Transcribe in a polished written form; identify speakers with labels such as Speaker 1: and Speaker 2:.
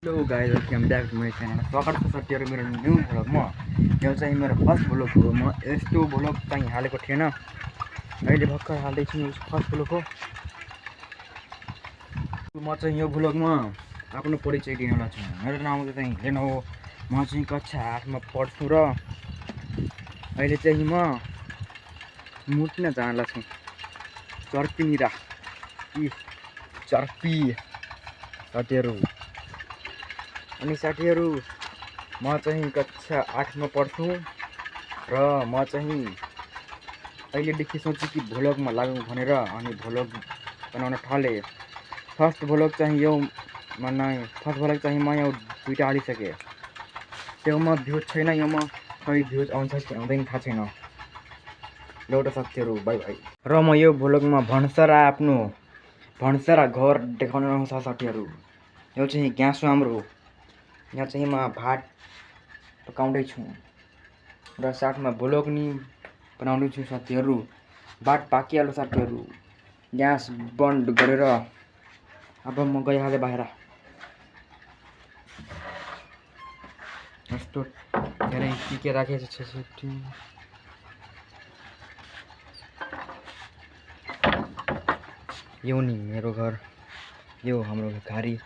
Speaker 1: Hello guys, welcome back to my channel. स्वागत छ साथीहरू मेरो न्यू भ्लगमा। यो चाहिँ मेरो फर्स्ट भ्लग हो। म यस्तो भ्लग चाहिँ हालेको थिएन, अहिले भर्खर हाल्दैछु। यो फर्स्ट भ्लग हो। म चाहिँ यो भ्लगमा आफ्नो परिचय दिनलाई छु। मेरो नाम चाहिँ हेलेन हो। म चाहिँ कक्षा 8 मा पढ्छु र अहिले चाहिँ म मुट्न जानलाई छु। चर्पीनिरा यी चर्पी साथीहरू। अनि साथीहरू, म चाहिँ कक्षा 8 मा पढ्छु र म चाहिँ अहिलेदेखि सोचेँ कि भ्लगमा लागौँ भनेर, अनि भ्लग बनाउन थालेँ। फर्स्ट भ्लग चाहिँ यो म यो दुईटा हालिसकेँ। त्योमा भ्युज छैन। योमा खै भ्युज आउँछ कि आउँदैन थाहा छैन। ल त साथीहरू, बाई बाई। र म यो भ्लगमा भन्सारा घर देखाउन आउँछ साथीहरू। यो चाहिँ ग्यास हो हाम्रो। यहाँ चाहिँ म भात पकाउँदैछु र साथमा भ्लग नि बनाउँदैछु साथीहरू। भात पाकिहाल्यो साथीहरू। ग्यास बन्द गरेर अब म गइहालेँ बाहिर। यस्तो धेरै के राखेको छ। यो नि मेरो घर, यो हाम्रो घारी।